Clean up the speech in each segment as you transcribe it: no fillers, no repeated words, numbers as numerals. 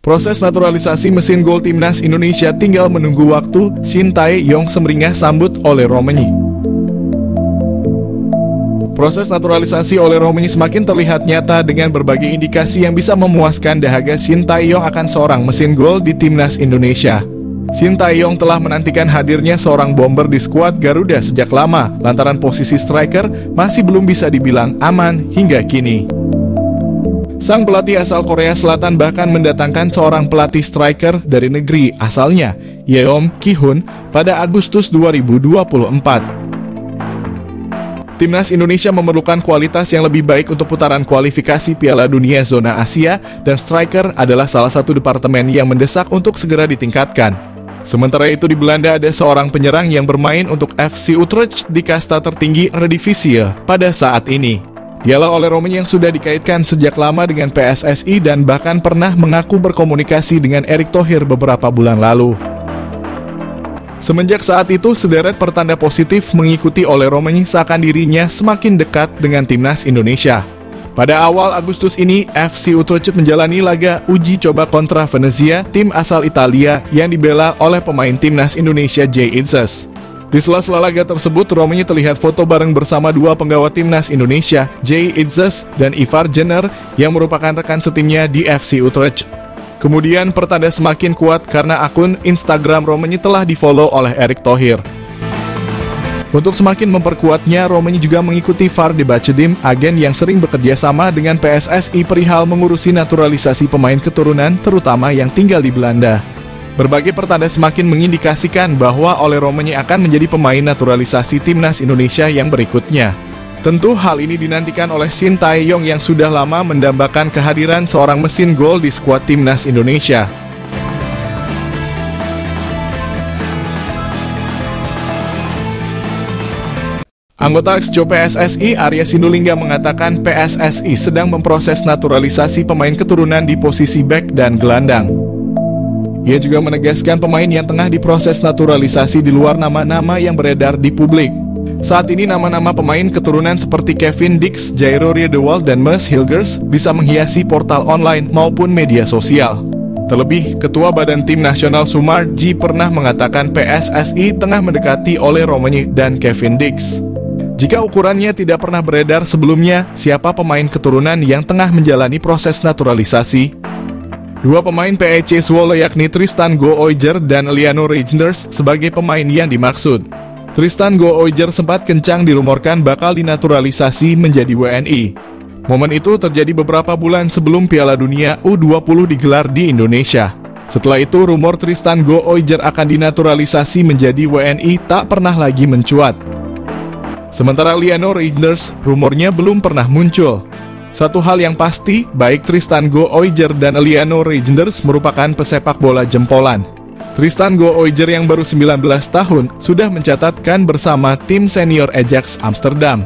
Proses naturalisasi mesin gol timnas Indonesia tinggal menunggu waktu. Shin Tae-yong semeringah sambut Ole Romeni. Proses naturalisasi Ole Romeni semakin terlihat nyata dengan berbagai indikasi yang bisa memuaskan dahaga Shin Tae-yong akan seorang mesin gol di timnas Indonesia. Shin Tae-yong telah menantikan hadirnya seorang bomber di skuad Garuda sejak lama, lantaran posisi striker masih belum bisa dibilang aman hingga kini. Sang pelatih asal Korea Selatan bahkan mendatangkan seorang pelatih striker dari negeri asalnya, Yeom Ki-hun, pada Agustus 2024. Timnas Indonesia memerlukan kualitas yang lebih baik untuk putaran kualifikasi Piala Dunia Zona Asia, dan striker adalah salah satu departemen yang mendesak untuk segera ditingkatkan. Sementara itu di Belanda ada seorang penyerang yang bermain untuk FC Utrecht di kasta tertinggi Eredivisie pada saat ini. Dialah Ole Romeni yang sudah dikaitkan sejak lama dengan PSSI dan bahkan pernah mengaku berkomunikasi dengan Erick Thohir beberapa bulan lalu. Semenjak saat itu, sederet pertanda positif mengikuti Ole Romeni seakan dirinya semakin dekat dengan timnas Indonesia. Pada awal Agustus ini, FC Utrecht menjalani laga uji coba kontra Venezia, tim asal Italia yang dibela oleh pemain timnas Indonesia Jay Itzes. Di sela-sela laga tersebut, Romeni terlihat foto bareng bersama dua penggawa timnas Indonesia, Jay Itzes dan Ivar Jenner, yang merupakan rekan setimnya di FC Utrecht. Kemudian pertanda semakin kuat karena akun Instagram Romeni telah di-follow oleh Erick Thohir. Untuk semakin memperkuatnya, Romeni juga mengikuti VAR di Bacediem, agen yang sering bekerja sama dengan PSSI perihal mengurusi naturalisasi pemain keturunan, terutama yang tinggal di Belanda. Berbagai pertanda semakin mengindikasikan bahwa Ole Romeni akan menjadi pemain naturalisasi timnas Indonesia yang berikutnya. Tentu hal ini dinantikan oleh Shin Tae-yong yang sudah lama mendambakan kehadiran seorang mesin gol di skuad timnas Indonesia. Anggota Exco PSSI Arya Sinulinga mengatakan PSSI sedang memproses naturalisasi pemain keturunan di posisi bek dan gelandang. Ia juga menegaskan pemain yang tengah diproses naturalisasi di luar nama-nama yang beredar di publik. Saat ini nama-nama pemain keturunan seperti Kevin Dix, Jairo Riedewald, dan Meus Hilgers bisa menghiasi portal online maupun media sosial. Terlebih, Ketua Badan Tim Nasional Sumarji pernah mengatakan PSSI tengah mendekati Ole Romeni dan Kevin Dix. Jika ukurannya tidak pernah beredar sebelumnya, siapa pemain keturunan yang tengah menjalani proses naturalisasi? Dua pemain PEC Zwolle yakni Tristan Gooijer dan Liano Reijnders sebagai pemain yang dimaksud. Tristan Gooijer sempat kencang dirumorkan bakal dinaturalisasi menjadi WNI. Momen itu terjadi beberapa bulan sebelum Piala Dunia U20 digelar di Indonesia. Setelah itu, rumor Tristan Gooijer akan dinaturalisasi menjadi WNI tak pernah lagi mencuat. Sementara Liano Reijnders, rumornya belum pernah muncul. Satu hal yang pasti, baik Tristan Gooijer dan Liano Reijnders merupakan pesepak bola jempolan. Tristan Gooijer yang baru 19 tahun sudah mencatatkan bersama tim senior Ajax Amsterdam.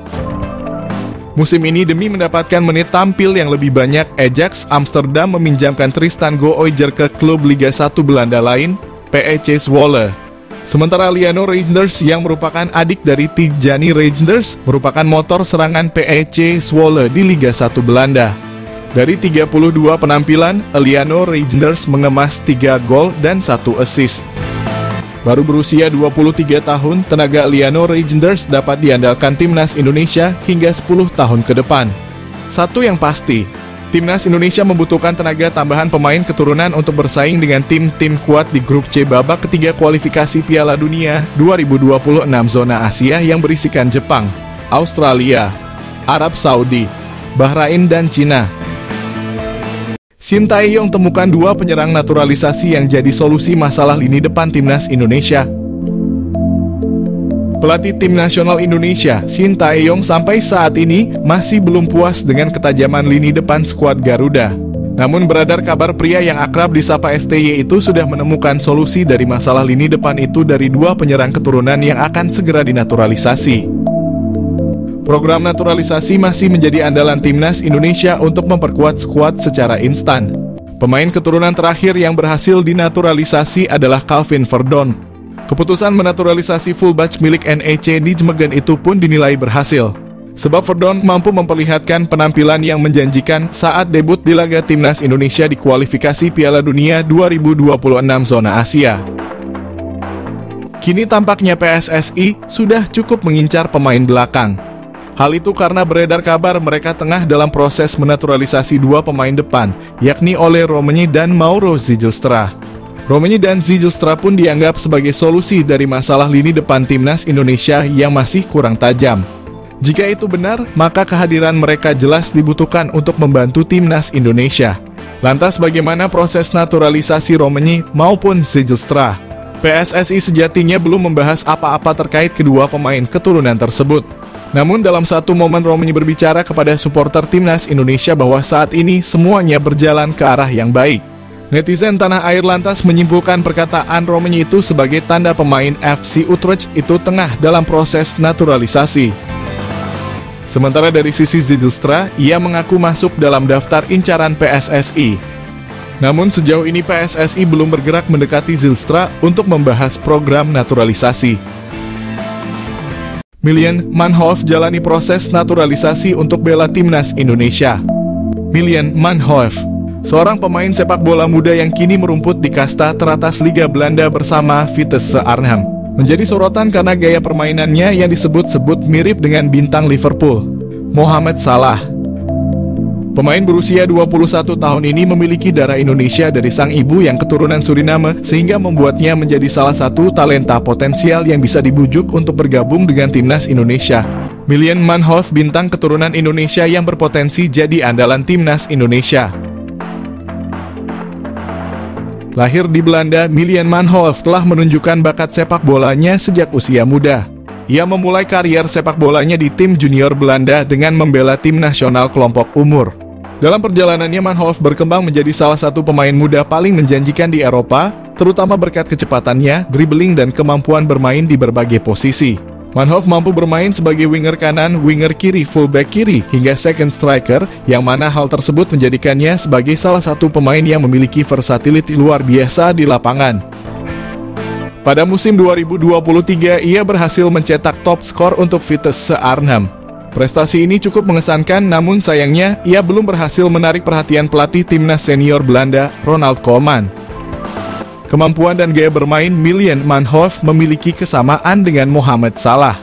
Musim ini demi mendapatkan menit tampil yang lebih banyak, Ajax Amsterdam meminjamkan Tristan Gooijer ke klub Liga 1 Belanda lain, PEC Zwolle. Sementara Liano Reijnders yang merupakan adik dari Tijani Reijnders merupakan motor serangan PEC Zwolle di Liga 1 Belanda. Dari 32 penampilan, Liano Reijnders mengemas 3 gol dan 1 assist. Baru berusia 23 tahun, tenaga Liano Reijnders dapat diandalkan timnas Indonesia hingga 10 tahun ke depan. Satu yang pasti, timnas Indonesia membutuhkan tenaga tambahan pemain keturunan untuk bersaing dengan tim-tim kuat di grup C babak ketiga kualifikasi Piala Dunia 2026 Zona Asia yang berisikan Jepang, Australia, Arab Saudi, Bahrain, dan Cina. Shin Tae-yong temukan dua penyerang naturalisasi yang jadi solusi masalah lini depan timnas Indonesia. Pelatih tim nasional Indonesia, Shin Tae-yong sampai saat ini masih belum puas dengan ketajaman lini depan skuad Garuda. Namun beredar kabar pria yang akrab disapa STY itu sudah menemukan solusi dari masalah lini depan itu dari dua penyerang keturunan yang akan segera dinaturalisasi. Program naturalisasi masih menjadi andalan timnas Indonesia untuk memperkuat skuad secara instan. Pemain keturunan terakhir yang berhasil dinaturalisasi adalah Calvin Verdon. Keputusan menaturalisasi fullback milik NEC Nijmegen itu pun dinilai berhasil. Sebab Verdon mampu memperlihatkan penampilan yang menjanjikan saat debut di laga timnas Indonesia di kualifikasi Piala Dunia 2026 zona Asia. Kini tampaknya PSSI sudah cukup mengincar pemain belakang. Hal itu karena beredar kabar mereka tengah dalam proses menaturalisasi dua pemain depan, yakni Ole Roemeny dan Mauro Zijlstra. Roemeny dan Zijlstra pun dianggap sebagai solusi dari masalah lini depan timnas Indonesia yang masih kurang tajam. Jika itu benar, maka kehadiran mereka jelas dibutuhkan untuk membantu timnas Indonesia. Lantas bagaimana proses naturalisasi Roemeny maupun Zijlstra? PSSI sejatinya belum membahas apa-apa terkait kedua pemain keturunan tersebut. Namun dalam satu momen Roemeny berbicara kepada supporter timnas Indonesia bahwa saat ini semuanya berjalan ke arah yang baik. Netizen tanah air lantas menyimpulkan perkataan Roemeny itu sebagai tanda pemain FC Utrecht itu tengah dalam proses naturalisasi. Sementara dari sisi Zijlstra, ia mengaku masuk dalam daftar incaran PSSI. Namun sejauh ini PSSI belum bergerak mendekati Zijlstra untuk membahas program naturalisasi. Milan Manhoef jalani proses naturalisasi untuk bela timnas Indonesia. Milan Manhoef, seorang pemain sepak bola muda yang kini merumput di kasta teratas Liga Belanda bersama Vitesse Arnhem, menjadi sorotan karena gaya permainannya yang disebut-sebut mirip dengan bintang Liverpool, Mohamed Salah. Pemain berusia 21 tahun ini memiliki darah Indonesia dari sang ibu yang keturunan Suriname, sehingga membuatnya menjadi salah satu talenta potensial yang bisa dibujuk untuk bergabung dengan timnas Indonesia. Milan Manhoef, bintang keturunan Indonesia yang berpotensi jadi andalan timnas Indonesia. Lahir di Belanda, Milan Manhoef telah menunjukkan bakat sepak bolanya sejak usia muda. Ia memulai karier sepak bolanya di tim junior Belanda dengan membela tim nasional kelompok umur. Dalam perjalanannya, Manhoef berkembang menjadi salah satu pemain muda paling menjanjikan di Eropa, terutama berkat kecepatannya, dribbling dan kemampuan bermain di berbagai posisi. Manhoef mampu bermain sebagai winger kanan, winger kiri, fullback kiri, hingga second striker, yang mana hal tersebut menjadikannya sebagai salah satu pemain yang memiliki versatility luar biasa di lapangan. Pada musim 2023, ia berhasil mencetak top skor untuk Vitesse Arnhem. Prestasi ini cukup mengesankan, namun sayangnya ia belum berhasil menarik perhatian pelatih timnas senior Belanda, Ronald Koeman. Kemampuan dan gaya bermain Milan Manhoef memiliki kesamaan dengan Mohamed Salah.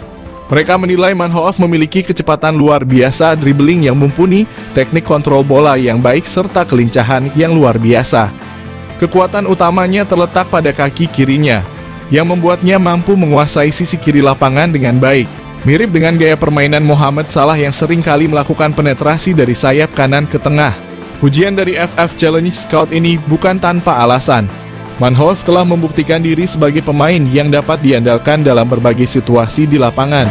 Mereka menilai Manhoef memiliki kecepatan luar biasa, dribbling yang mumpuni, teknik kontrol bola yang baik, serta kelincahan yang luar biasa. Kekuatan utamanya terletak pada kaki kirinya, yang membuatnya mampu menguasai sisi kiri lapangan dengan baik. Mirip dengan gaya permainan Mohamed Salah yang sering kali melakukan penetrasi dari sayap kanan ke tengah. Pujian dari FF Challenge Scout ini bukan tanpa alasan. Manhoef telah membuktikan diri sebagai pemain yang dapat diandalkan dalam berbagai situasi di lapangan.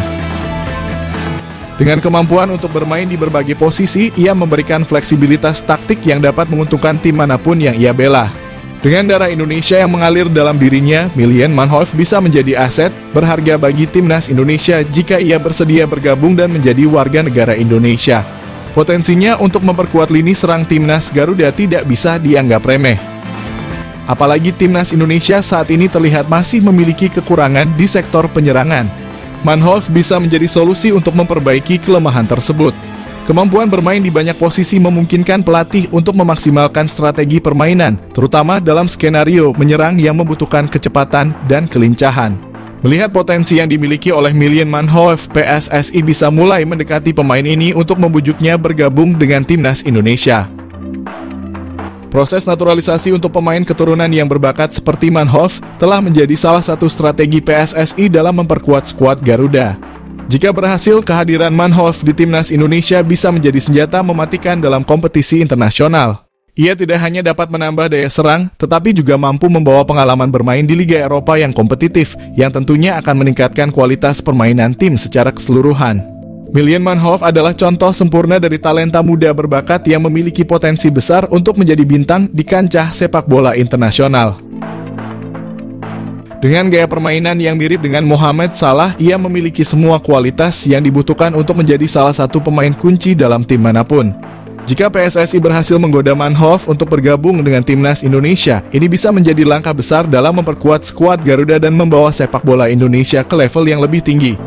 Dengan kemampuan untuk bermain di berbagai posisi, ia memberikan fleksibilitas taktik yang dapat menguntungkan tim manapun yang ia bela. Dengan darah Indonesia yang mengalir dalam dirinya, Milan Manhoef bisa menjadi aset berharga bagi timnas Indonesia jika ia bersedia bergabung dan menjadi warga negara Indonesia. Potensinya untuk memperkuat lini serang timnas Garuda tidak bisa dianggap remeh. Apalagi timnas Indonesia saat ini terlihat masih memiliki kekurangan di sektor penyerangan. Manhoef bisa menjadi solusi untuk memperbaiki kelemahan tersebut. Kemampuan bermain di banyak posisi memungkinkan pelatih untuk memaksimalkan strategi permainan, terutama dalam skenario menyerang yang membutuhkan kecepatan dan kelincahan. Melihat potensi yang dimiliki oleh Milan Manhoef, PSSI bisa mulai mendekati pemain ini untuk membujuknya bergabung dengan timnas Indonesia. Proses naturalisasi untuk pemain keturunan yang berbakat seperti Manhoef telah menjadi salah satu strategi PSSI dalam memperkuat skuad Garuda. Jika berhasil, kehadiran Manhoef di timnas Indonesia bisa menjadi senjata mematikan dalam kompetisi internasional. Ia tidak hanya dapat menambah daya serang, tetapi juga mampu membawa pengalaman bermain di Liga Eropa yang kompetitif, yang tentunya akan meningkatkan kualitas permainan tim secara keseluruhan. Milan Manhoef adalah contoh sempurna dari talenta muda berbakat yang memiliki potensi besar untuk menjadi bintang di kancah sepak bola internasional. Dengan gaya permainan yang mirip dengan Mohamed Salah, ia memiliki semua kualitas yang dibutuhkan untuk menjadi salah satu pemain kunci dalam tim manapun. Jika PSSI berhasil menggoda Manhoef untuk bergabung dengan timnas Indonesia, ini bisa menjadi langkah besar dalam memperkuat skuad Garuda dan membawa sepak bola Indonesia ke level yang lebih tinggi.